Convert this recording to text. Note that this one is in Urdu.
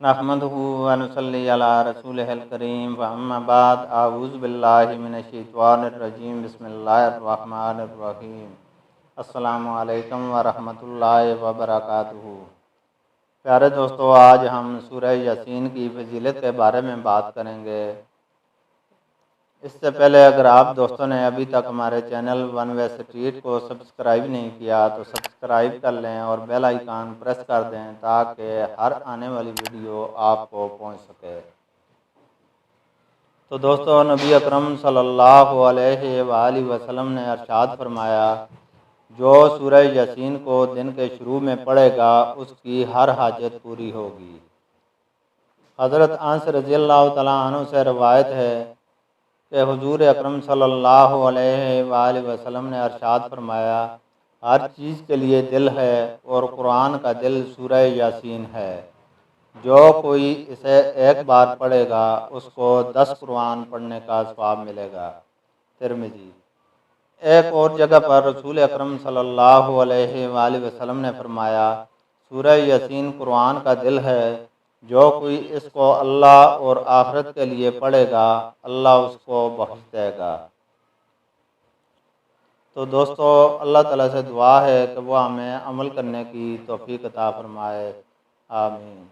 نحمدہ و نصلی علی رسولہ الکریم واما بعد اعوذ باللہ من الشیطان الرجیم بسم اللہ الرحمن الرحیم السلام علیکم ورحمۃ اللہ وبرکاتہ۔ پیارے دوستو، آج ہم سورہ یاسین کی فضیلت کے بارے میں بات کریں گے۔ اس سے پہلے اگر آپ دوستوں نے ابھی تک ہمارے چینل ون وے اسٹریٹ کو سبسکرائب نہیں کیا تو سبسکرائب کر لیں اور بیل آئیکن پریس کر دیں تاکہ ہر آنے والی ویڈیو آپ کو پہنچ سکے۔ تو دوستو، نبی اکرم صلی اللہ علیہ وآلہ وسلم نے ارشاد فرمایا، جو سورہ یاسین کو دن کے شروع میں پڑھے گا اس کی ہر حاجت پوری ہوگی۔ حضرت انس رضی اللہ تعالیٰ عنہ سے روایت ہے کہ حضور اکرم صلی اللہ علیہ وآلہ وسلم نے ارشاد فرمایا، ہر چیز کے لیے دل ہے اور قرآن کا دل سورہ یاسین ہے۔ جو کوئی اسے ایک بار پڑھے گا اس کو 10 قرآن پڑھنے کا ثواب ملے گا۔ ترمذی۔ ایک اور جگہ پر رسول اکرم صلی اللہ علیہ وآلہ وسلم نے فرمایا، سورہ یاسین قرآن کا دل ہے، جو کوئی اس کو اللہ اور آخرت کے لیے پڑھے گا اللہ اس کو بخش دے گا۔ تو دوستو، اللہ تعالیٰ سے دعا ہے کہ وہ ہمیں عمل کرنے کی توفیق عطا فرمائے۔ آمین۔